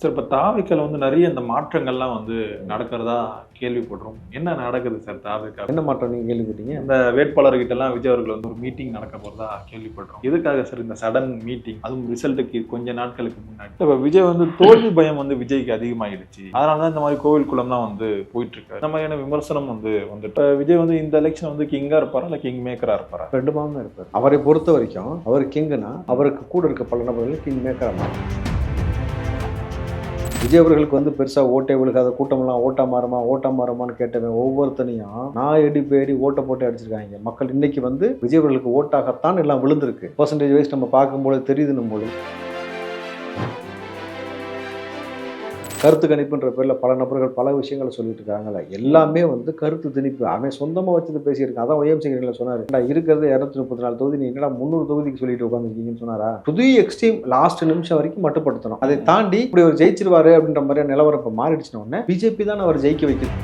Sir, இப்போ தாவேக்கால நிறைய இந்த மாற்றங்கள்லாம் நடக்கிறதா கேள்விப்படுறோம். என்ன நடக்குது சார் தாவேக்கா? என்ன மாற்றம் நீங்க கேள்விப்பட்டீங்க? இந்த வேட்பாளர்கிட்ட எல்லாம் விஜய் அவர்கள் ஒரு மீட்டிங் நடக்க போறதா கேள்விப்படுறோம். எதுக்காக சார் இந்த சடன் மீட்டிங்? அதுவும் ரிசல்ட்டுக்கு கொஞ்ச நாட்களுக்கு முன்னாடி. இப்போ விஜய் தோல்வி பயம் விஜய்க்கு அதிகமாயிடுச்சு. அதனாலதான் இந்த மாதிரி கோவில் குளம் தான் போயிட்டு இருக்கு. இந்த மாதிரியான விமர்சனம் வந்துட்டு விஜய் இந்த எலெக்ஷன் கிங்கா இருப்பாரா இல்ல கிங் மேக்கரா இருப்பாரா? ரெண்டுமாவும் இருப்பார். அவரை பொறுத்த வரைக்கும் அவர் கிங்குனா அவருக்கு கூட இருக்க பல நபர்கள் கிங் மேக்கரா. விஜய் அவர்களுக்கு பெருசா ஓட்டே விழுகாத கூட்டமெல்லாம் ஓட்டா மாறுமான்னு கேட்டவன் ஒவ்வொருத்தனையும் நான் எடி ஓட்டை போட்டு அடிச்சிருக்காங்க. மக்கள் இன்னைக்கு விஜய் அவர்களுக்கு ஓட்டாகத்தான் எல்லாம் விழுந்திருக்கு. பெர்சன்டேஜ் வைஸ் நம்ம பார்க்கும்போது தெரியுதுன்னும் போது கருத்து கணிப்புன்ற பேர்ல பல நபர்கள் பல விஷயங்களை சொல்லிட்டு இருக்காங்கல்ல. எல்லாமே கருத்து திணிப்பு. அவன் சொந்தமா வச்சது பேசியிருக்கான். அதான் OMC சொன்னாரு, இருக்கிறது 234 தொகுதி, நீ என்னடா 300 தொகுதிக்கு சொல்லிட்டு உட்காந்துருக்கீங்கன்னு சொன்னாரா. புது எக்ஸ்ட்ரீம் லாஸ்ட் நிமிஷம் வரைக்கும் மட்டுப்படுத்தணும். அதை தாண்டி இப்படி அவர் ஜெயிச்சிருவாரு அப்படின்ற மாதிரி நிலவரம் இப்ப மாறிடுச்சுன உடனே பிஜேபி தான் அவர் ஜெயிக்க வைக்குது.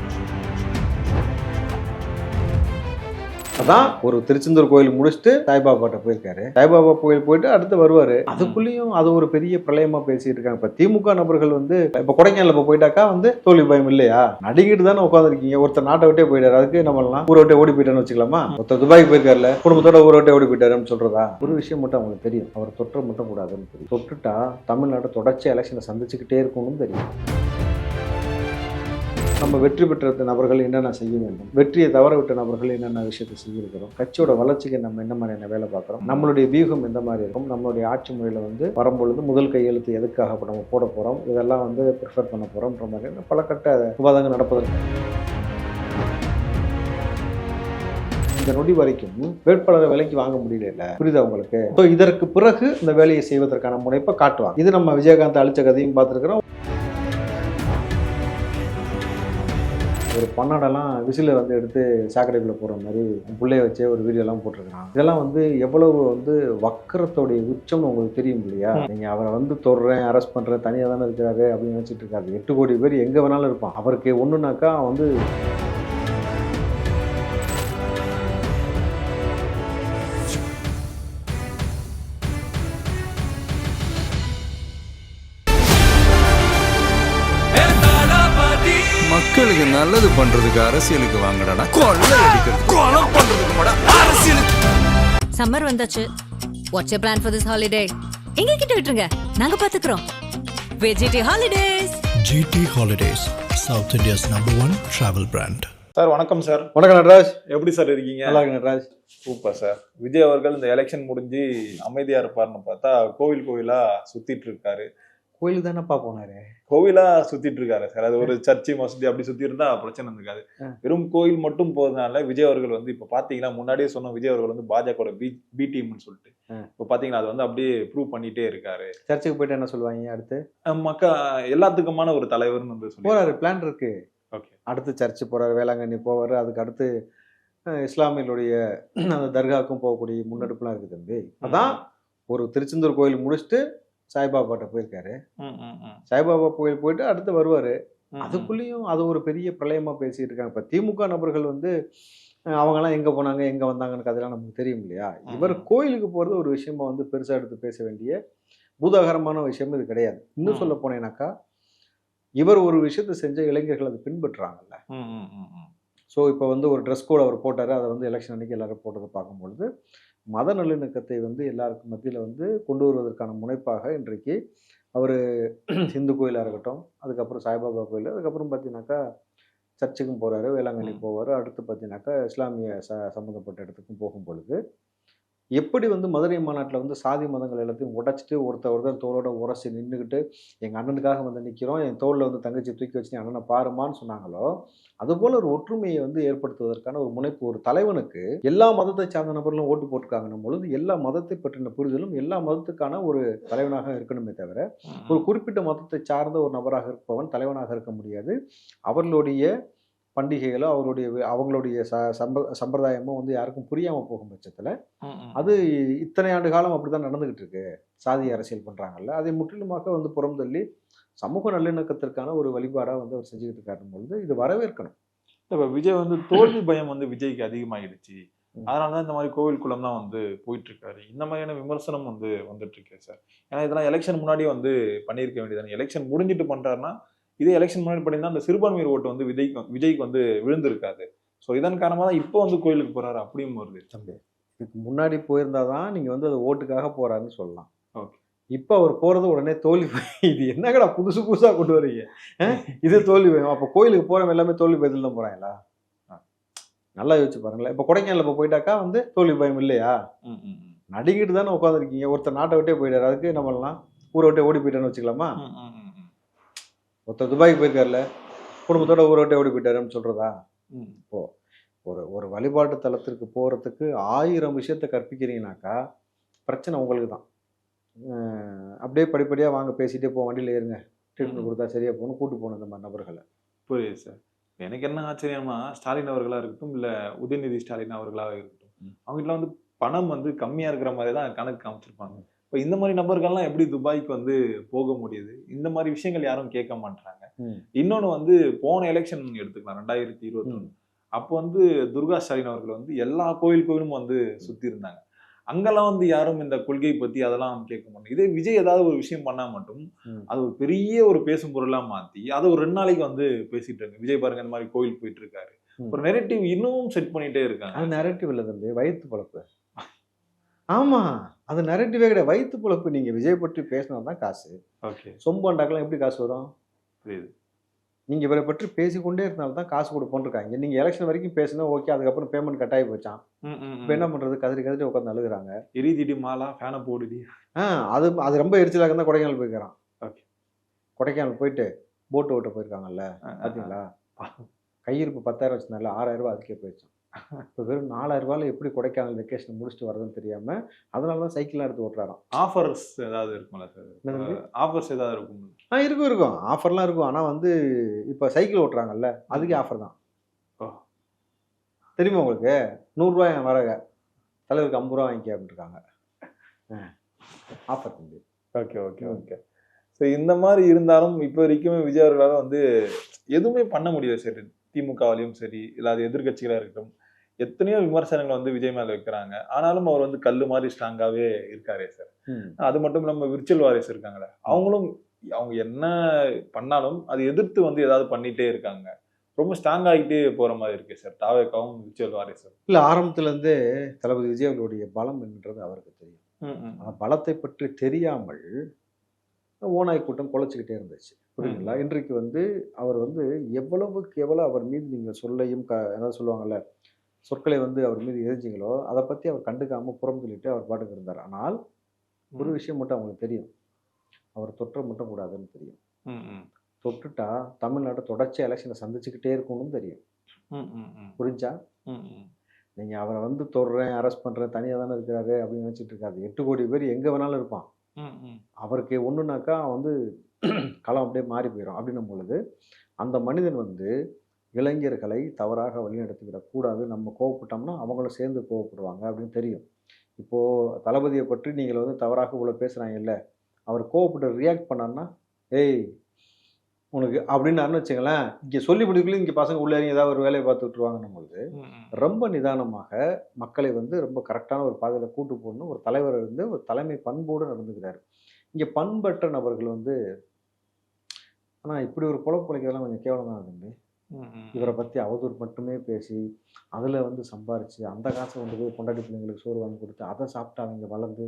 அதான் ஒரு திருச்செந்தூர் கோயில் முடிச்சுட்டு சாய்பாபாட்ட போயிருக்காரு. சாய்பாபா கோயில் போயிட்டு அடுத்து வருவாரு. அதுக்குள்ளேயும் அது ஒரு பெரிய பிரளயமா பேசிட்டு இருக்காங்க. இப்ப திமுக நபர்கள் இப்ப கொடைக்கானல் இப்ப போயிட்டாக்கா தோல்வி பயம் இல்லையா? நடிக்கிட்டு தானே உட்காந்துருக்கீங்க. ஒருத்தர் நாட்டை விட்டே போயிட்டாரு, அதுக்கு நம்மளாம் ஊரை விட்டே ஓடி போயிட்டான்னு வச்சுக்கலாமா? ஒருத்தர் துபாய்க்கு போயிருக்காருல, குடும்பத்தோட ஊரை விட்டே ஓடி போயிட்டாருன்னு சொல்றதா? ஒரு விஷயம் மட்டும் அவங்களுக்கு தெரியும், அவர் தொற்ற மட்டும் கூடாதுன்னு தெரியும். தொட்டுட்டா தமிழ்நாடு தொடர்ச்சி எலெக்ஷனை சந்திச்சுக்கிட்டே இருக்கணும்னு தெரியும். நம்ம வெற்றி பெற்ற நபர்கள் என்னென்ன செய்ய வேண்டும், வெற்றியை தவற விட்ட நபர்கள் என்னென்ன விஷயத்தை செய்யிருக்கிறோம், கட்சியோட வளர்ச்சிக்கு நம்ம என்ன மாதிரியான வேலை பார்க்குறோம், நம்மளுடைய வியூகம் எந்த மாதிரி இருக்கும், நம்மளுடைய ஆட்சி முறையில் வரும்பொழுது முதல் கையெழுத்து எதுக்காக நம்ம போட போகிறோம், இதெல்லாம் ப்ரிஃபர் பண்ண போகிறோம்ன்ற மாதிரி பல கட்ட விவாதங்கள் நடப்பதற்கு இந்த நொடி வரைக்கும் வேட்பாளரை விலைக்கு வாங்க முடியல. புரியுதா உங்களுக்கு? இதற்கு பிறகு இந்த வேலையை செய்வதற்கான முனைப்பை காட்டுவாங்க. இது நம்ம விஜயகாந்த் அழிச்ச கதையும் பார்த்துருக்கிறோம். ஒரு பன்னாடெல்லாம் விசில எடுத்து சாக்கடைக்குள்ள போடுற மாதிரி பிள்ளைய வச்சே ஒரு வீடியோலாம் போட்டிருக்கிறான். இதெல்லாம் எவ்வளவு வக்கரத்தோடைய உச்சம்னு உங்களுக்கு தெரியும் இல்லையா? நீங்க அவரை தொடுறேன், அரெஸ்ட் பண்றேன், தனியாக தானே இருக்கிறாரு அப்படின்னு நினைச்சிட்டு இருக்காரு. 8 கோடி பேர் எங்க வேணாலும் இருப்பான். அவருக்கு ஒண்ணுனாக்கா மக்களுக்கு நல்லது பண்றதுக்கு அரசியலுக்கு வாங்கடா, கொள்ளை அடிக்கிறது கொலை பண்றதுக்கு கூட அரசியலுக்கு. சம்மர் வந்தாச்சு. What's your plan for this holiday? எங்க கிட்ட விட்டுருங்க, நாங்க பாத்துக்கிறோம். GT holidays. GT holidays, south India's #1 travel brand. Sir வணக்கம் சார். வணக்கம் நடராஜ். எப்படி சார் இருக்கீங்க? நல்லா இருக்கு நடராஜ். Super sir. விஜய் அவர்கள் இந்த எலெக்ஷன் முடிஞ்சு அமைதியா இருப்பாருன்னு பார்த்தா கோவிலா சுத்திட்டு இருக்காரு. கோயிலுக்கு தானேப்பா போனாரு? கோவிலா சுத்திட்டு இருக்காரு சார். அது ஒரு சர்ச்சை மசூதி அப்படி சுத்தி இருந்தா பிரச்சனை இருக்காது. வெறும் கோயில் மட்டும் போறதுனால விஜய் அவர்கள் இப்ப பாத்தீங்கன்னா, முன்னாடியே சொன்ன விஜய் அவர்கள் பாஜக பி டீம்னு சொல்லிட்டு இப்ப பாத்தீங்கன்னா அது அப்படியே ப்ரூவ் பண்ணிட்டே இருக்காரு. சர்ச்சுக்கு போயிட்டு என்ன சொல்லுவாங்க அடுத்து? எல்லாத்துக்குமான ஒரு தலைவர்னு போறாரு. பிளான் இருக்கு. ஓகே, அடுத்து சர்ச்சு போறாரு, வேளாங்கண்ணி போவாரு, அதுக்கு அடுத்து இஸ்லாமியர்களுடைய அந்த தர்காவுக்கும் போகக்கூடிய முன்னெடுப்புலாம் இருக்கு தம்பி. அதான் ஒரு திருச்செந்தூர் கோயில் முடிச்சுட்டு சாய்பாபாட்ட போயிருக்காரு. சாய்பாபா கோயில் போயிட்டு அடுத்து வருவாரு. அதுக்குள்ளேயும் அது ஒரு பெரிய பிரளயமா பேசிட்டு இருக்காங்க. இப்ப திமுக நபர்கள் அவங்கெல்லாம் எங்க போனாங்க, எங்க வந்தாங்கன்னு கதையெல்லாம் நமக்கு தெரியும் இல்லையா? இவர் கோயிலுக்கு போறது ஒரு விஷயமா பெருசா எடுத்து பேச வேண்டிய பூதாகரமான விஷயம் இது கிடையாது. இன்னும் சொல்ல போனேனாக்கா, இவர் ஒரு விஷயத்த செஞ்ச இளைஞர்கள் அதை பின்பற்றுறாங்கல்ல. ஸோ இப்போ ஒரு ட்ரெஸ் கோட் அவர் போட்டாரு, அதை எலெக்ஷன் அன்னைக்கு எல்லாரும் போட்டதை பார்க்கும்பொழுது மத நல்லிணக்கத்தை எல்லாருக்கும் மத்தியில் கொண்டு வருவதற்கான முனைப்பாக இன்றைக்கு அவர் இந்து கோயிலாக இருக்கட்டும், அதுக்கப்புறம் சாய்பாபா கோயில், அதுக்கப்புறம் பார்த்தீங்கன்னாக்கா சர்ச்சுக்கும் போகிறாரு, வேளாங்கண்ணி போவார், அடுத்து பார்த்தீங்கன்னாக்கா இஸ்லாமிய சம்மந்தப்பட்ட இடத்துக்கும் போகும் பொழுது எப்படி மதுரை மாநாட்டில் சாதி மதங்கள் எல்லாத்தையும் உடைச்சிட்டு ஒருத்தர் தோளோட உரசி நின்றுக்கிட்டு எங்கள் அண்ணனுக்காக நிற்கிறோம், என் தோளில் தங்கச்சி தூக்கி வச்சு அண்ணனை பாருமான்னு சொன்னாங்களோ, அதுபோல் ஒரு ஒற்றுமையை ஏற்படுத்துவதற்கான ஒரு முனைப்பு ஒரு தலைவனுக்கு எல்லா மதத்தை சார்ந்த நபர்களும் ஓட்டு போட்டிருக்காங்கன்னும் பொழுது எல்லா மதத்தை பற்றின புரிதலும் எல்லா மதத்துக்கான ஒரு தலைவனாக இருக்கணுமே தவிர ஒரு குறிப்பிட்ட மதத்தை சார்ந்த ஒரு நபராக இருப்பவன் தலைவனாக இருக்க முடியாது. அவர்களுடைய பண்டிகைகளோ அவங்களுடைய சம்பிரதாயமோ யாருக்கும் புரியாமல் போகும் பட்சத்தில் அது இத்தனை ஆண்டு காலம் அப்படிதான் நடந்துகிட்டு இருக்கு. சாதி அரசியல் பண்றாங்கல்ல, அதை முற்றிலுமாக புறம் தள்ளி சமூக நல்லிணக்கத்திற்கான ஒரு வழிபாடாக அவர் செஞ்சுக்கிட்டு இருக்காரும் பொழுது இது வரவேற்கணும். இப்ப விஜய் தோல்வி பயம் விஜய்க்கு அதிகமாயிடுச்சு. அதனாலதான் இந்த மாதிரி கோவில் குளம்லாம் வந்து போயிட்டு இருக்காரு. இந்த மாதிரியான விமர்சனம் வந்து வந்துட்டு இருக்கு சார். ஏன்னா இதெல்லாம் எலெக்ஷன் முன்னாடியே வந்து பண்ணியிருக்க வேண்டியதானே. எலெக்ஷன் முடிஞ்சிட்டு பண்றாருன்னா இதே எலெக்ஷன் முன்னாடி பண்ணியிருந்தா அந்த சிறுபான்மையர் ஓட்டு வந்து விஜய்க்கு வந்து விழுந்திருக்காது. ஸோ இதன் காரணமாக தான் இப்போ வந்து கோயிலுக்கு போறாரு அப்படியும் வருது. தம்பி, இதுக்கு முன்னாடி போயிருந்தாதான் நீங்க வந்து அது ஓட்டுக்காக போறாருன்னு சொல்லலாம். ஓகே. இப்போ அவர் போறது உடனே தோல்வி இது என்னங்கடா புதுசு புதுசா கொண்டு வரீங்க, இது தோல்வி பயம். அப்போ கோயிலுக்கு போறவங்க எல்லாமே தோல்வி பயத்தில் தான் போறாங்களா? நல்லா யோசிச்சு பாருங்களேன். இப்போ கொடைக்கானல் இப்போ போயிட்டாக்கா வந்து தோல்வி பயம் இல்லையா? நடிக்கிட்டு தானே உட்காந்துருக்கீங்க. ஒருத்தர் நாட்டை விட்டே போயிட்டாரு, அதுக்கு என்ன பண்ணலாம்? ஊரை விட்டே ஓடி போயிட்டான்னு வச்சுக்கலாமா? ஒருத்தர் துபாய்க்கு போயிருக்காருல, குடும்பத்தோட ஊரை விட்டே ஓடி போயிட்டாருன்னு சொல்றதா? இப்போ ஒரு வழிபாட்டு தலத்திற்கு போறதுக்கு 1000 விஷயத்த கற்பிக்கிறீங்கனாக்கா பிரச்சனை உங்களுக்கு தான். அப்படியே படிப்படியாக வாங்க பேசிட்டே போ, வண்டியில் ஏறுங்க, ட்ரீட்மெண்ட் கொடுத்தா சரியா போகணும், கூட்டு போகணும் இந்த மாதிரி நபர்களை. புரியுது சார். எனக்கு என்ன ஆச்சரியமா, ஸ்டாலின் அவர்களா இருக்கட்டும் இல்ல உதயநிதி ஸ்டாலின் அவர்களாக இருக்கட்டும், அவங்ககிட்ட வந்து பணம் வந்து கம்மியா இருக்கிற மாதிரி தான் கணக்கு காமிச்சிருப்பாங்க. இப்போ இந்த மாதிரி நபர்கள்லாம் எப்படி துபாய்க்கு வந்து போக முடியுது? இந்த மாதிரி விஷயங்கள் யாரும் கேட்க மாட்டாங்க. இன்னொன்னு வந்து போன எலெக்ஷன் எடுத்துக்கலாம் 2021. அப்போ வந்து துர்கா ஸ்டாலின் அவர்கள் வந்து எல்லா கோயிலும் வந்து சுத்தி இருந்தாங்க. அங்கெல்லாம் வந்து யாரும் இந்த கொள்கை பத்தி அதெல்லாம் கேட்க மாட்டாங்க. இதே விஜய் ஏதாவது ஒரு விஷயம் பண்ணா மட்டும் அது ஒரு பெரிய ஒரு பேசும் பொருளா மாத்தி அதை ஒரு 2 நாளைக்கு வந்து பேசிட்டு இருக்காங்க. விஜய் பாருங்க இந்த மாதிரி கோயில் போயிட்டு இருக்காரு, ஒரு நெரேட்டிவ் இன்னும் செட் பண்ணிட்டே இருக்காங்க. அது நெரேட்டிவ் இல்லை தம்பி, வயிற்று பொழப்பு. ஆமா, அது நெரேட்டிவே கிடையாது, வயிற்று பொழப்பு. நீங்க விஜய் பற்றி பேசினா தான் காசு. ஓகே. சொம்பாண்டாக்கெல்லாம் எப்படி காசு வரும்? புரியுது. நீங்க இவரை பற்றி பேசிக்கொண்டே இருந்தாலும் தான் காசு கொடுப்போன்னு இருக்காங்க. நீங்க எலெக்ஷன் வரைக்கும் பேசினா ஓகே, அதுக்கப்புறம் பேமெண்ட் கட் ஆகி போச்சான். இப்போ என்ன பண்றது? கதறி கதறி உட்காந்து அழுகுறாங்க. எரிதிடி மாலா ஃபேனை போடுடி. அது ரொம்ப எரிச்சலாக தான் கொடைக்கானல் போயிருக்கிறான். ஓகே. கொடைக்கானல் போயிட்டு போட்டு ஓட்ட போயிருக்காங்கல்ல, பார்த்தீங்களா? கையிருப்பு 10,000 வச்சிருந்தால 6,000 ரூபாய் அதுக்கே போயிடுச்சு. இப்போ வெறும் 4,000 ரூபாயில் எப்படி கொடைக்கானல் வெக்கேஷன் முடிச்சுட்டு வரதுன்னு தெரியாம அதனால தான் சைக்கிள்லாம் எடுத்து ஓட்டுறாராம். ஆஃபர்ஸ் ஏதாவது இருக்குங்களா சார்? ஆஃபர்ஸ் ஏதாவது இருக்கும்? இருக்கும், ஆஃபர்லாம் இருக்கும். ஆனால் வந்து இப்போ சைக்கிள் ஓட்டுறாங்கல்ல, அதுக்கே ஆஃபர் தான். தெரியுமா உங்களுக்கு? 100 ரூபாய் வரக தலைவருக்கு 50 ரூபா வாங்கிக்க அப்படின்ட்டுருக்காங்க. ஆஃபர் தம்பி. Okay okay okay. ஸோ இந்த மாதிரி இருந்தாலும் இப்போ வரைக்குமே விஜய் அவர்களால் வந்து எதுவுமே பண்ண முடியாது சார். திமுகவிலையும் சரி, இல்லாத எதிர்கட்சிகளாக இருக்கட்டும், எத்தனையோ விமர்சனங்கள் வந்து விஜய் மேல வைக்கிறாங்க. ஆனாலும் அவர் வந்து கல்லு மாதிரி ஸ்ட்ராங்காவே இருக்காரே சார். அது மட்டும் இல்லாம விர்ச்சுவல் வாரிஸ் இருக்காங்களே, அவங்களும் அவங்க என்ன பண்ணாலும் அதை எதிர்த்து வந்து ஏதாவது பண்ணிட்டே இருக்காங்க. ரொம்ப ஸ்ட்ராங் ஆகிட்டே போற மாதிரி இருக்கு சார் தாவேக்காவும் விர்ச்சுவல் வாரிஸ். இல்ல, ஆரம்பத்துல இருந்தே தளபதி விஜய் அவர்களுடைய பலம் என்னன்றது அவருக்கு தெரியும். பலத்தை பற்றி தெரியாமல் ஓநாய் கூட்டம் குலைச்சிக்கிட்டே இருந்துச்சு. புரியுங்களா? இன்றைக்கு வந்து அவர் வந்து எவ்வளவுக்கு எவ்வளவு அவர் மீது நீங்கள் சொல்லையும் என்ன சொல்லுவாங்கல்ல, சொற்களை வந்து அவர் மீது எரிஞ்சிங்களோ அதை பற்றி அவர் கண்டுக்காமல் புறம் சொல்லிட்டு அவர் பாட்டுக்கு இருந்தார். ஆனால் ஒரு விஷயம் மட்டும் அவங்களுக்கு தெரியும், அவர் தொற்ற மட்டும் கூடாதுன்னு தெரியும். தொட்டுட்டா தமிழ்நாட்டை தொடர்ச்சி எலெக்ஷனை சந்திச்சுக்கிட்டே இருக்கணும்னு தெரியும். புரிஞ்சா? நீங்கள் அவரை வந்து தொடுறேன், அரெஸ்ட் பண்ணுறேன், தனியாக தானே இருக்கிறாரு அப்படின்னு நினச்சிட்டு இருக்காது. 8 கோடி பேர் எங்கே வேணாலும் இருப்பான். அவருக்கு ஒன்றுனாக்கா வந்து களம் அப்படியே மாறி போயிடும். அப்படின்னும் பொழுது அந்த மனிதன் வந்து இளைஞர்களை தவறாக வழிநடத்திவிடக்கூடாது. நம்ம கோவப்பட்டோம்னா அவங்களும் சேர்ந்து கோவப்படுவாங்க அப்படின்னு தெரியும். இப்போது தளபதியை பற்றி நீங்கள் வந்து தவறாக இவ்வளோ பேசுகிறாங்க இல்லை, அவர் கோவப்பட்டு ரியாக்ட் பண்ணார்னா ஏய் உனக்கு அப்படின்னு வச்சுங்களேன், இங்கே சொல்லி முடிக்கல இங்கே பசங்க உள்ளே ஏதாவது ஒரு வேலையை பார்த்து விட்டுருவாங்கன்னும் போது ரொம்ப நிதானமாக மக்களை வந்து ரொம்ப கரெக்டான ஒரு பாதையில் கூட்டு போடணும். ஒரு தலைவர் வந்து ஒரு தலைமை பண்போடு நடந்துக்கிறாரு. இங்கே பண்பற்ற நபர்கள் வந்து ஆனால் இப்படி ஒரு பொழைக்கிறதெல்லாம் கொஞ்சம் கேவலம் தான் தம்பி. இவரை பற்றி அவதூறு மட்டுமே பேசி அதில் வந்து சம்பாரித்து அந்த காசை கொண்டு போய் பொண்டாட்டி பிள்ளைங்களுக்கு சோறு வாங்கி கொடுத்து அதை சாப்பிட்டு அவங்க வளர்ந்து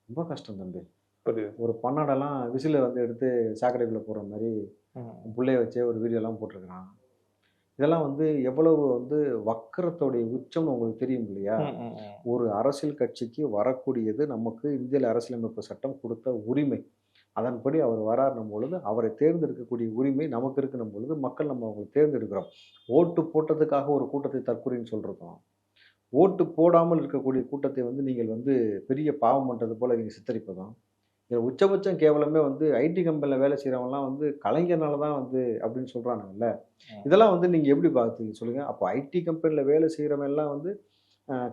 ரொம்ப கஷ்டம் தம்பி. ஒரு பன்னாடெல்லாம் விசில வந்து எடுத்து சாக்கடைக்குள்ளே போகிற மாதிரி பிள்ளைய வச்சே ஒரு வீடியோலாம் போட்டிருக்கிறான். இதெல்லாம் வந்து எவ்வளவு வந்து வக்கரத்தோடைய உச்சம்னு உங்களுக்கு தெரியும் இல்லையா? ஒரு அரசியல் கட்சிக்கு வரக்கூடியது நமக்கு இந்திய அரசியலமைப்பு சட்டம் கொடுத்த உரிமை. அதன்படி அவர் வராருன்னும் பொழுது அவரை தேர்ந்தெடுக்கக்கூடிய உரிமை நமக்கு இருக்கணும் பொழுது மக்கள் நம்ம அவங்களை தேர்ந்தெடுக்கிறோம். ஓட்டு போட்டதுக்காக ஒரு கூட்டத்தை தற்கொலைன்னு சொல்கிறதும், ஓட்டு போடாமல் இருக்கக்கூடிய கூட்டத்தை வந்து நீங்கள் வந்து பெரிய பாவம் பண்ணுறது போல் நீங்கள் சித்தரிப்பதும், இதில் உச்சபட்சம் கேவலமே வந்து ஐடி கம்பெனியில் வேலை செய்கிறவங்கலாம் வந்து கலைஞர்னால தான் வந்து அப்படின்னு சொல்கிறானுங்கல்ல. இதெல்லாம் வந்து நீங்கள் எப்படி பார்த்து சொல்லுங்கள்? அப்போ ஐடி கம்பெனியில் வேலை செய்கிறவங்கெல்லாம் வந்து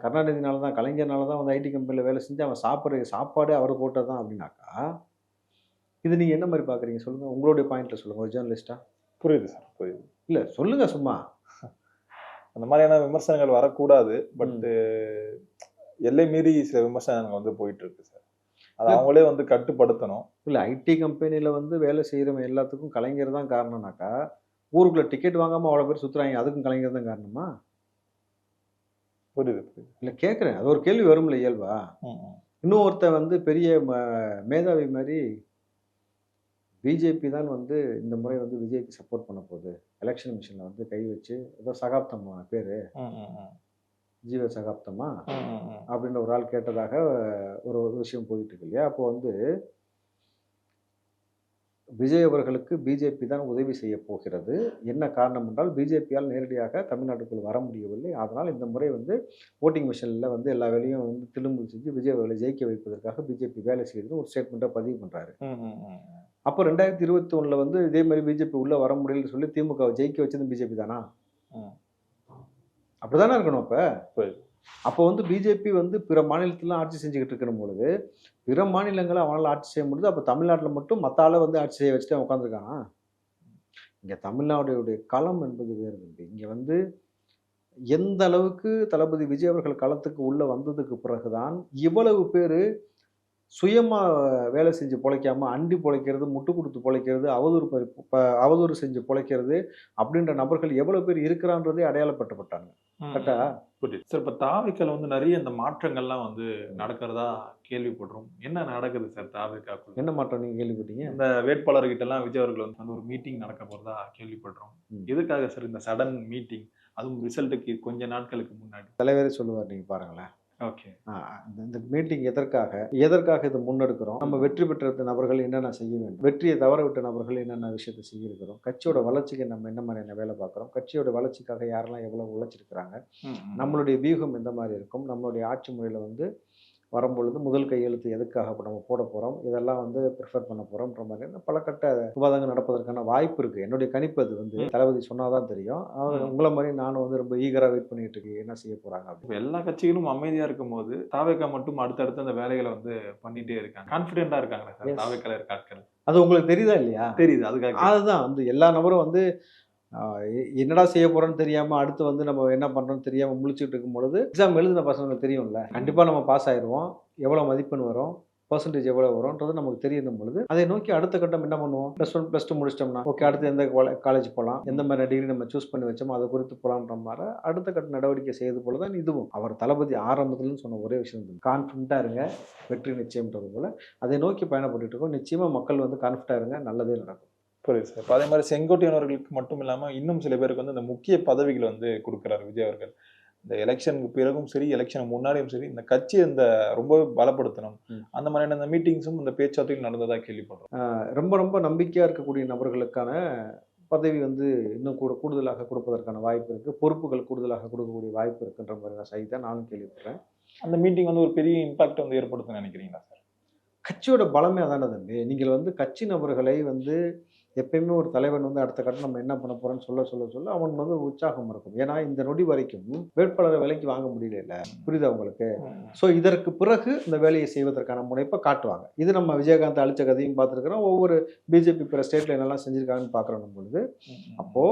கருணாநிதினால தான், கலைஞர்னால தான் வந்து ஐடி கம்பெனியில் வேலை செஞ்சு அவன் சாப்பிட்ற சாப்பாடு அவர் போட்டது தான் அப்படின்னாக்கா இது நீங்கள் என்ன மாதிரி பார்க்குறீங்க சொல்லுங்கள்? உங்களுடைய பாயிண்ட்டில் சொல்லுங்கள், ஒரு ஜேர்னலிஸ்ட்டாக. புரியுது சார், புரியுது. இல்லை சொல்லுங்கள் சும்மா. அந்த மாதிரியான விமர்சனங்கள் வரக்கூடாது. பட் எல்லை மீறி சில விமர்சனங்கள் வந்து போயிட்டு இருக்கு சார். அது அவங்களே வந்து கட்டுப்படுத்தணும். இல்லை, ஐடி கம்பெனியில் வந்து வேலை செய்கிறவங்க எல்லாத்துக்கும் கலைஞர் தான் காரணம்னாக்கா, ஊருக்குள்ள டிக்கெட் வாங்காமல் அவ்வளோ பேர் சுற்றுறாங்க, அதுக்கும் கலைஞர் தான் காரணமா? புரியுது. இல்லை கேட்குறேன், அது ஒரு கேள்வி வரும்ல இயல்பா. இன்னும் ஒருத்தன் வந்து பெரிய மேதாவி மாதிரி பிஜேபி தான் வந்து இந்த முறை வந்து விஜய்க்கு சப்போர்ட் பண்ண போகுது, எலெக்ஷன் மிஷினில் வந்து கை வச்சு ஏதோ சகாப்தமா பேர், ஜீவ சகாப்தமா அப்படின்ற ஒரு ஆள் கேட்டதாக ஒரு விஷயம் போயிட்டு இருக்கு இல்லையா. அப்போ வந்து விஜய் அவர்களுக்கு பிஜேபி தான் உதவி செய்ய போகிறது. என்ன காரணம் என்றால், பிஜேபியால் நேரடியாக தமிழ்நாட்டுக்குள் வர முடியவில்லை. அதனால் இந்த முறை வந்து ஓட்டிங் மிஷினில் வந்து எல்லா வேலையும் வந்து திலும்பல் செஞ்சு விஜய் அவர்களை ஜெயிக்க வைப்பதற்காக பிஜேபி வேலை செய்யுதுன்னு ஒரு ஸ்டேட்மெண்ட்டை பதிவு பண்ணுறாரு. அப்போ 2021 வந்து இதே மாதிரி பிஜேபி உள்ளே வர முடியலன்னு சொல்லி திமுகவை ஜெயிக்க வச்சது பிஜேபி தானா? அப்படிதானே இருக்கணும். அப்போ வந்து பிஜேபி வந்து பிற மாநிலத்திலாம் ஆட்சி செஞ்சுக்கிட்டு இருக்கிற பொழுது, பிற மாநிலங்களை அவனால் ஆட்சி செய்ய முடியுது. அப்போ தமிழ்நாட்டில் மட்டும் மற்ற ஆளை வந்து ஆட்சி செய்ய வச்சுட்டு உட்காந்துருக்கானா? இங்கே தமிழ்நாடுடைய களம் என்பது வேறு தம்பி. இங்கே வந்து எந்த அளவுக்கு தளபதி விஜய் அவர்கள் களத்துக்கு உள்ளே வந்ததுக்கு பிறகுதான் இவ்வளவு பேர் சுயமாக வேலை செஞ்சு பிழைக்காம அண்டி பிழைக்கிறது, முட்டு கொடுத்து பிழைக்கிறது, அவதூறு செஞ்சு பிழைக்கிறது அப்படின்ற நபர்கள் எவ்வளோ பேர் இருக்கிறான்றதே அடையாளப்பட்டப்பட்டாங்க. கரெக்டா? புரியுது சார். இப்போ தாவேக்கால வந்து நிறைய இந்த மாற்றங்கள்லாம் வந்து நடக்கிறதா கேள்விப்படுறோம். என்ன நடக்குது சார் தாவேக்காக்குள்ள? என்ன மாற்றம் நீங்கள் கேள்விப்பட்டீங்க? இந்த வேட்பாளர்கிட்ட எல்லாம் விஜய் அவர்கள் வந்து ஒரு மீட்டிங் நடக்க போறதா கேள்விப்படுறோம். எதுக்காக சார் இந்த சடன் மீட்டிங், அதுவும் ரிசல்ட்டுக்கு கொஞ்ச நாட்களுக்கு முன்னாடி? தலைவரே சொல்லுவார், நீங்கள் பாருங்களேன். ஓகே, இந்த மீட்டிங் எதற்காக இதை முன்னெடுக்கிறோம், நம்ம வெற்றி பெற்ற நபர்கள் என்னென்ன செய்ய வேண்டும், வெற்றியை தவற விட்ட நபர்கள் என்னென்ன விஷயத்தை செய்யிருக்கிறோம், கட்சியோட வளர்ச்சிக்கு நம்ம என்ன மாதிரியான வேலை பார்க்குறோம், கட்சியோட வளர்ச்சிக்காக யாரெல்லாம் எவ்வளோ உழைச்சிருக்கிறாங்க, நம்மளுடைய வியூகம் எந்த மாதிரி இருக்கும், நம்மளுடைய ஆட்சி முறையில் வந்து வரும்பொழுது முதல் கையெழுத்து எதுக்காக நம்ம போட போகிறோம், இதெல்லாம் வந்து ப்ரிஃபர் பண்ண போகிறோம்ன்ற மாதிரி பல கட்ட விவாதங்கள் நடப்பதற்கான வாய்ப்பு இருக்குது. என்னுடைய கணிப்பு அது வந்து தளபதி சொன்னாதான் தெரியும். உங்களை மாதிரி நானும் வந்து ரொம்ப ஈகராக வெயிட் பண்ணிட்டு இருக்கேன் என்ன செய்ய போகிறாங்க அப்படின்னு. எல்லா கட்சிகளும் அமைதியாக இருக்கும் போது தாவேக்கா மட்டும் அடுத்தடுத்து அந்த வேலைகளை வந்து பண்ணிட்டே இருக்காங்க. கான்ஃபிடென்ட்டாக இருக்காங்க சார் தாவேக்கால இருக்க ஆட்கள். அது உங்களுக்கு தெரியுதா இல்லையா? தெரியுது. அதுக்காக அதுதான் வந்து எல்லா நபரும் வந்து என்னடா செய்ய போறோன்னு தெரியாம அடுத்து வந்து நம்ம என்ன பண்றோம்னு தெரியாம முழிச்சுட்டு இருக்கும் பொழுது எக்ஸாம் எழுதின பசங்களுக்கு தெரியும்ல, கண்டிப்பா நம்ம பாஸ் ஆயிடுவோம், எவ்வளவு மதிப்பெண் வரும், பர்சன்டேஜ் எவ்வளவு வரும்ன்றது நமக்கு தெரியும் பொழுது அதை நோக்கி அடுத்த கட்டம் என்ன பண்ணுவோம், +1 +2 முடிச்சிட்டோம்னா ஓகே அடுத்து எந்த காலேஜ் போகலாம், எந்த மாதிரி டிகிரி நம்ம சூஸ் பண்ணி வச்சோமோ அதை குறித்து போகலான்ற மாதிரி அடுத்த கட்ட நடவடிக்கை செய்வது போல தான் இதுவும். அவர் தளபதி ஆரம்பத்துலன்னு சொன்ன ஒரே விஷயம் தான், கான்ஃபிடென்ட்டாக இருங்க, வெற்றி நிச்சயம்ன்றது போல அதை நோக்கி பயணப்பட்டு இருக்கோம். நிச்சயமா மக்கள் வந்து கான்ஃபிடென்ட்டாக இருங்க, நல்லதே நடக்கும். புரியுது சார். அதே மாதிரி செங்கோட்டையனவர்களுக்கு மட்டும் இல்லாமல் இன்னும் சில பேருக்கு வந்து இந்த முக்கிய பதவிகள் வந்து கொடுக்குறாரு விஜய் அவர்கள். இந்த எலெக்ஷனுக்கு பிறகும் சரி, எலெக்ஷன் முன்னாடியும் சரி, இந்த கட்சியை இந்த ரொம்ப பலப்படுத்தணும், அந்த மாதிரியான இந்த மீட்டிங்ஸும் இந்த பேச்சுவார்த்தையும் நடந்ததா கேள்விப்படுறோம். ரொம்ப ரொம்ப நம்பிக்கையாக இருக்கக்கூடிய நபர்களுக்கான பதவி வந்து இன்னும் கூடுதலாக கொடுப்பதற்கான வாய்ப்பு இருக்குது, பொறுப்புகள் கூடுதலாக கொடுக்கக்கூடிய வாய்ப்பு இருக்குன்ற மாதிரி செய்தி தான் நானும் கேள்விப்படுறேன். அந்த மீட்டிங் வந்து ஒரு பெரிய இம்பாக்ட் வந்து ஏற்படுத்துன்னு நினைக்கிறீங்களா சார்? கட்சியோட பலமே அதானே தம்பி. நீங்கள் வந்து கட்சி நபர்களை வந்து எப்பயுமே ஒரு தலைவன் வந்து அடுத்த கட்டம் நம்ம என்ன பண்ண போறோம்னு சொல்ல அவன் வந்து உற்சாகம் இருக்கும். ஏன்னா இந்த நொடி வரைக்கும் வேட்பாளரை விலைக்கு வாங்க முடியல, புரியுதா உங்களுக்கு? ஸோ இதற்கு பிறகு இந்த வேலையை செய்வதற்கான முனைப்பை காட்டுவாங்க. இது நம்ம விஜயகாந்த் அழிச்ச கதையும் பார்த்துருக்கிறோம், ஒவ்வொரு பிஜேபி பிற ஸ்டேட்ல என்னெல்லாம் செஞ்சிருக்காங்கன்னு பார்க்குறோம் பொழுது. அப்போ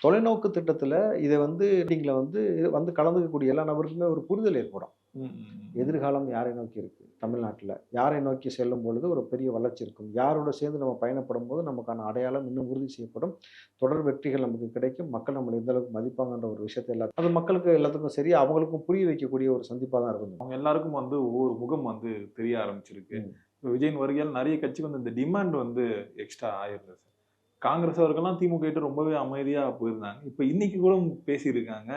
தொலைநோக்கு திட்டத்தில் இதை வந்து நீங்களை வந்து கலந்துக்கக்கூடிய எல்லா நபருக்குமே ஒரு புரிதல் ஏற்படும். எதிர்காலம் யாரை நோக்கி இருக்கு, தமிழ்நாட்டில் யாரை நோக்கி செல்லும் பொழுது ஒரு பெரிய வளர்ச்சி இருக்கும், யாரோட சேர்ந்து நம்ம பயணப்படும் போது நமக்கான அடையாளம் இன்னும் உறுதி செய்யப்படும், தொடர் வெற்றிகள் நமக்கு கிடைக்கும், மக்கள் நம்மளை எந்த அளவுக்கு மதிப்பாங்கன்ற ஒரு விஷயத்தை எல்லாத்தையும் அது மக்களுக்கு எல்லாத்துக்கும் சரி அவங்களுக்கும் புரிய வைக்கக்கூடிய ஒரு சந்திப்பாக தான் இருக்கும். அவங்க எல்லாருக்கும் வந்து ஒவ்வொரு முகம் வந்து தெரிய ஆரம்பிச்சிருக்கு. இப்போ விஜயின் வருகையால் நிறைய கட்சிக்கு வந்து இந்த டிமாண்ட் வந்து எக்ஸ்ட்ரா ஆயிடுது சார். காங்கிரஸ் அவர்கள்லாம் திமுக கிட்ட ரொம்பவே அமைதியாக போயிருந்தாங்க. இப்போ இன்னைக்கு கூட பேசியிருக்காங்க,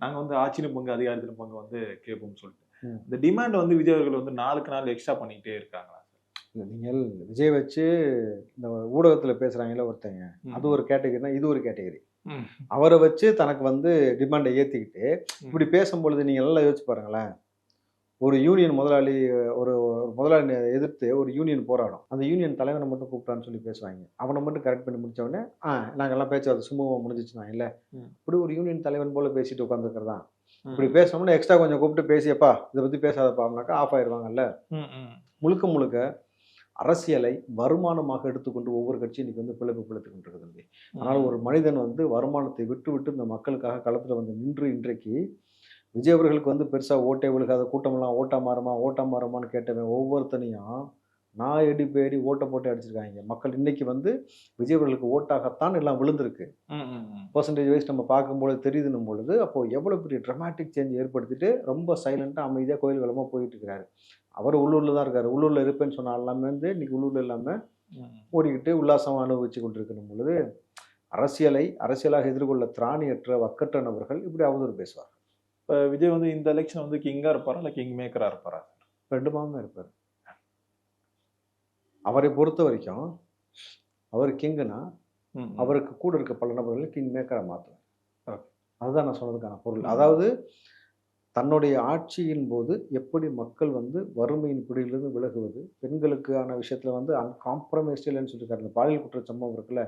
நாங்கள் வந்து ஆட்சியின் பங்கு அதிகாரத்தின் பங்கு வந்து கேட்போம்னு சொல்லிட்டு. இந்த டிமாண்ட் வந்து விஜய் அவர்கள் வந்து நாளுக்கு நாள் எக்ஸ்ட்ரா பண்ணிக்கிட்டே இருக்காங்களா சார்? இல்லை, நீங்கள் விஜய் வச்சு இந்த ஊடகத்தில் பேசுகிறாங்களே ஒருத்தங்க, அது ஒரு கேட்டகரினா இது ஒரு கேட்டகரி. அவரை வச்சு தனக்கு வந்து டிமாண்டை ஏற்றிக்கிட்டு இப்படி பேசும்பொழுது நீங்கள் நல்லா யோசிச்சு பாருங்களேன். ஒரு யூனியன் முதலாளி ஒரு முதலாளி எதிர்த்து ஒரு யூனியன் போராடும், அந்த யூனியன் தலைவனை மட்டும் கூப்பிட்டான்னு சொல்லி பேசுவாங்க, அவனை மட்டும் கரெக்ட் பண்ணி முடிச்ச உடனே நாங்கள்லாம் பேச்சுவார்த்தை சுமூகமாக முடிஞ்சிச்சுனா இல்லை, இப்படி ஒரு யூனியன் தலைவன் போல பேசிட்டு உட்காந்துருக்கிறதான். இப்படி பேசணும்னா எக்ஸ்ட்ரா கொஞ்சம் கூப்பிட்டு பேசியப்பா இதை பற்றி பேசாதப்பா அப்படின்னாக்கா ஆஃப் ஆயிடுவாங்கல்ல. முழுக்க அரசியலை வருமானமாக எடுத்துக்கொண்டு ஒவ்வொரு கட்சியும் இன்னைக்கு வந்து பிழைப்பு பிழைத்துக் கொண்டிருக்கு தம்பி. ஆனால் ஒரு மனிதன் வந்து வருமானத்தை விட்டு இந்த மக்களுக்காக களத்தில் வந்து நின்று இன்றைக்கு விஜய் அவர்களுக்கு வந்து பெருசாக ஓட்டே விழுகாத கூட்டமெல்லாம் ஓட்டா மாறுமான்னு கேட்டவன் ஒவ்வொருத்தனையும் நான் பேடி ஓட்டை போட்டு அடிச்சிருக்காங்க. மக்கள் இன்னைக்கு வந்து விஜய் அவர்களுக்கு ஓட்டாகத்தான் எல்லாம் விழுந்திருக்கு. பர்சன்டேஜ் வைஸ் நம்ம பார்க்கும்போது தெரியுதுன்னும் பொழுது அப்போது எவ்வளோ பெரிய ட்ரமாட்டிக் சேஞ்ச் ஏற்படுத்திட்டு ரொம்ப சைலண்ட்டாக அமைதியாக கோயில் காலமாக போயிட்டு இருக்கிறாரு. அவர் உள்ளூரில் தான் இருக்காரு. உள்ளூரில் இருப்பேன்னு சொன்ன எல்லாமே வந்து இன்னைக்கு உள்ளூரில் இல்லாமல் ஓடிக்கிட்டு உல்லாசமாக அனுபவிச்சு கொண்டிருக்கணும் பொழுது அரசியலாக எதிர்கொள்ள திராணியற்ற வக்கற்ற நபர்கள் இப்படி அவதூறு பேசுவார். இப்போ விஜய் வந்து இந்த எலெக்ஷன் வந்து கிங்காக இருப்பாரா இல்லை கிங் மேக்கராக இருப்பாரா? ரெண்டுமாவே இருப்பார். அவரை பொறுத்த வரைக்கும் அவர் கிங்குனா அவருக்கு கூட இருக்க பல நபர்கள் கிங் மேக்கரை மாற்றுவார். அதுதான் நான் சொன்னதுக்கான பொருள். அதாவது தன்னுடைய ஆட்சியின் போது எப்படி மக்கள் வந்து வறுமையின் பிடியிலிருந்து விலகுவது, பெண்களுக்கான விஷயத்துல வந்து அன்காம்ப்ரமைஸ்ட் இல்லைன்னு சொல்லியிருக்காரு. இந்த பாலியல் குற்ற சம்பவம் இருக்குல்ல,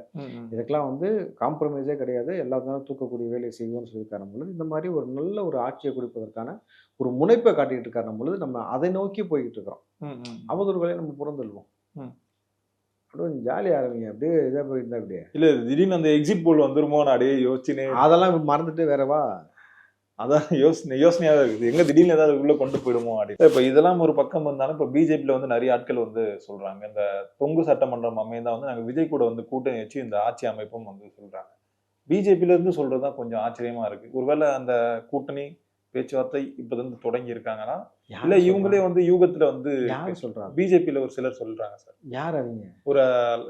இதுக்கெல்லாம் வந்து காம்ப்ரமைஸே கிடையாது, எல்லாத்தாலும் தூக்கக்கூடிய வேலையை செய்வோம்னு சொல்லியிருக்காரு பொழுது இந்த மாதிரி ஒரு நல்ல ஒரு ஆட்சியை கொடுப்பதற்கான ஒரு முனைப்பை காட்டிக்கிட்டு இருக்காரு பொழுது நம்ம அதை நோக்கி போய்கிட்டு இருக்கிறோம். அவதூறுகளை நம்ம புறந்தள்ளுவோம். ஜாலியா ஆரம்பிங்க அப்படியே இதா போயிருந்தா அப்படியே இல்ல திடீர்னு அந்த எக்ஸிட் போல் வந்துருமோ அப்படியே யோசிச்சுனே அதெல்லாம் மறந்துட்டு வேறவா அதான் யோசனையாக இருக்குது. எங்க திடீர்னு ஏதாவது உள்ள கொண்டு போயிடுமோ அப்படின்னு. இப்ப இதெல்லாம் ஒரு பக்கம் வந்தாலும் இப்ப பிஜேபியில வந்து நிறைய ஆட்கள் வந்து சொல்றாங்க இந்த தொங்கு சட்டமன்றம் அமைந்தா வந்து நாங்க விஜய் கூட வந்து கூட்டணி வச்சு இந்த ஆட்சி அமைப்பும் வந்து சொல்றாங்க. பிஜேபியில இருந்து சொல்றதுதான் கொஞ்சம் ஆச்சரியமா இருக்கு. ஒருவேளை அந்த கூட்டணி பேச்சுவார்த்தை இப்ப வந்து தொடங்கி இருக்காங்கன்னா இல்ல இவங்களே வந்து யூகத்துல வந்து சொல்றாங்க. பிஜேபியில ஒரு சிலர் சொல்றாங்க சார். யார் அவங்க? ஒரு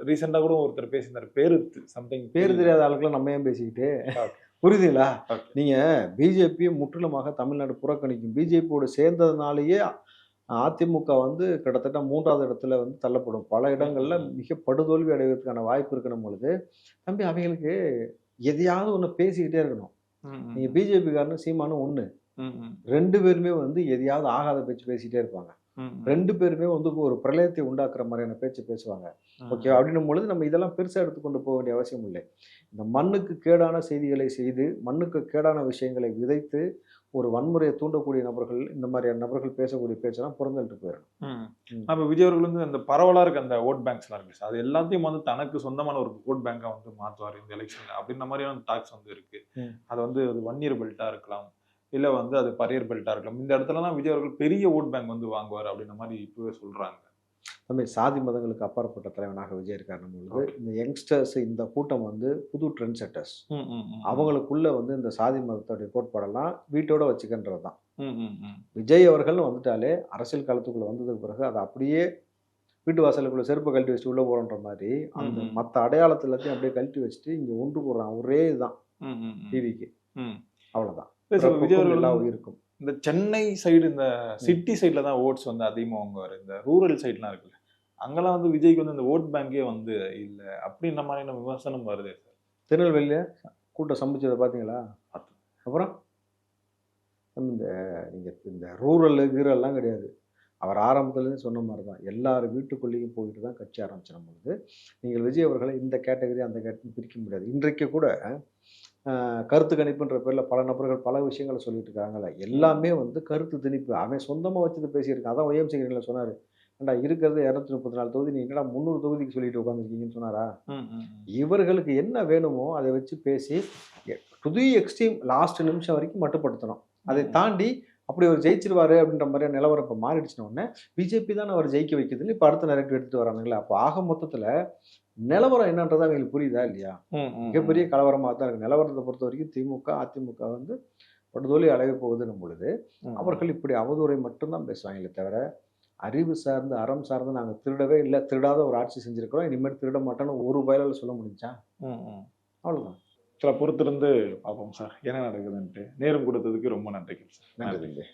ரீசெண்டா கூட ஒருத்தர் பேசியிருந்தாரு, பேரு சம்திங் பேரு தெரியாத ஆளுக்கெல்லாம் நம்ம ஏன் பேசிக்கிட்டு புரியுதுங்களா? நீங்க பிஜேபியை முற்றிலுமாக தமிழ்நாடு புறக்கணிக்கும். பிஜேபியோட சேர்ந்ததுனாலேயே அதிமுக வந்து கிட்டத்தட்ட 3வது இடத்துல வந்து தள்ளப்படும். பல இடங்கள்ல மிக படுதோல்வி அடைவதற்கான வாய்ப்பு இருக்கணும் பொழுது தம்பி அவங்களுக்கு எதையாவது ஒண்ணு பேசிக்கிட்டே இருக்கணும். நீங்க பிஜேபி காரனும் சீமானும் ஒண்ணு, 2 பேருமே வந்து எதையாவது ஆகாத பேச்சு பேசிட்டே இருப்பாங்க. 2 பேருமே வந்து ஒரு பிரளயத்தை உண்டாக்குற மாதிரியான பேச்சு பேசுவாங்க. ஓகே, அப்படின்னும் பொழுது நம்ம இதெல்லாம் பெருசா எடுத்துக்கொண்டு போக வேண்டிய அவசியம் இல்லை. இந்த மண்ணுக்கு கேடான செய்திகளை செய்து மண்ணுக்கு கேடான விஷயங்களை விதைத்து ஒரு வன்முறையை தூண்டக்கூடிய நபர்கள், இந்த மாதிரியான நபர்கள் பேசக்கூடிய பேச்செல்லாம் புறந்தள்ளிட்டு போயிடும். நம்ம விஜய் அவர்கள் வந்து அந்த பரவலா இருக்க அந்த ஓட் பேங்க்ஸ் எல்லாம் இருக்கு, அது எல்லாத்தையும் வந்து தனக்கு சொந்தமான ஒரு ஓட் பேங்கா வந்து மாற்றுவார் இந்த எலெக்ஷன்ல அப்படின்ற மாதிரியான டாக்ஸ் வந்து இருக்கு. அது வந்து அது 1 இயர் பெல்ட்டா இருக்கலாம், இல்ல வந்து அது பரியர் பெல்ட்டா இருக்கலாம். இந்த இடத்துலலாம் விஜய் அவர்கள் பெரிய ஓட் பேங்க் வந்து வாங்குவார் அப்படின்ற மாதிரி இப்பவே சொல்றாங்க. நம்ம சாதி மதங்களுக்கு அப்பாற்பட்ட தலைவனாக விஜய் இருக்காரு. இந்த யங்ஸ்டர்ஸ் இந்த கூட்டம் வந்து புது ட்ரெண்ட் செட்டர்ஸ். அவங்களுக்குள்ள வந்து இந்த சாதி மதத்தோடைய கோட்பாடெல்லாம் வீட்டோட வச்சுக்கின்றது தான். விஜய் அவர்கள் வந்துட்டாலே அரசியல் காலத்துக்குள்ள வந்ததுக்கு பிறகு அதை அப்படியே வீட்டு வாசலுக்குள்ள செருப்பை கழட்டி வச்சுட்டு உள்ள போறன்ற மாதிரி அந்த மற்ற அடையாளத்தை எல்லாத்தையும் அப்படியே கழட்டி வச்சுட்டு இங்க ஒன்று போடுறான். ஒரே இதுதான் டிவிக்கு, அவ்வளவுதான். விஜய் அவர்கள் இருக்கும் இந்த சென்னை சைடு இந்த சிட்டி சைட்ல தான் ஓட்ஸ் வந்து அதிகமாக வாங்குவார். இந்த ரூரல் சைட்லாம் இருக்குல்ல, அங்கெல்லாம் வந்து விஜய்க்கு வந்து இந்த ஓட் பேங்கே வந்து இல்லை அப்படின்ற மாதிரியான விமர்சனம் வருது. திருநெல்வேலியில கூட்டம் சம்பிச்சதை பார்த்தீங்களா? அப்புறம் இந்த ரூரல் கீரெல்லாம் கிடையாது. அவர் ஆரம்பத்துலேருந்து சொன்ன மாதிரி தான் எல்லார் வீட்டுக்குள்ளேயும் போயிட்டு தான் கட்சி ஆரம்பிச்சிடும் பொழுது நீங்கள் விஜய் அவர்களை இந்த கேட்டகரி அந்த கேட்டகரி பிரிக்க முடியாது. இன்றைக்கு கூட கருத்து கணிப்புன்ற பேரில் பல நபர்கள் பல விஷயங்களை சொல்லிட்டு இருக்காங்கல்ல, எல்லாமே வந்து கருத்து திணிப்பு. அவன் சொந்தமாக வச்சுட்டு பேசியிருக்கான். அதான் OMC சொன்னார், ஏண்டா இருக்கிறது 234 தொகுதி, நீ என்னடா 300 தொகுதிக்கு சொல்லிட்டு உட்காந்துருக்கீங்கன்னு சொன்னாரா? இவர்களுக்கு என்ன வேணுமோ அதை வச்சு பேசி டு தி எக்ஸ்ட்ரீம் லாஸ்ட் நிமிஷம் வரைக்கும் மட்டுப்படுத்தணும். அதை தாண்டி அப்படி அவர் ஜெயிச்சிருவாரு அப்படின்ற மாதிரியான நிலவரம் இப்போ மாறிடுச்சுன உடனே பிஜேபி தான் அவர் ஜெயிக்க வைக்கிறதுன்னு இப்போ அடுத்த நரேட்டிவ் எடுத்துட்டு வரானுங்களா? அப்போ ஆக மொத்தத்தில் நிலவரம் என்னன்றதை அவங்களுக்கு புரியுதா இல்லையா? மிகப்பெரிய கலவரமாக தான் இருக்கு. நிலவரத்தை பொறுத்த வரைக்கும் திமுக அதிமுக வந்து படுதோலி அலைய போகுதுன்னும் பொழுது அவர்கள் இப்படி அவதூறை மட்டும்தான் பேசுவாங்களே தவிர அறிவு சார்ந்து அறம் சார்ந்து நாங்கள் திருடவே இல்லை, திருடாத ஒரு ஆட்சி செஞ்சுருக்கிறோம், இனிமேல் திருட மாட்டோன்னு ஒரு வயலால் சொல்ல முடிஞ்சா? அவ்வளோதான். சில பொறுத்திருந்து பார்ப்போம் சார் என்ன நடக்குதுன்ட்டு. நேரம் கொடுத்ததுக்கு ரொம்ப நன்றிகள் சார். நன்றி.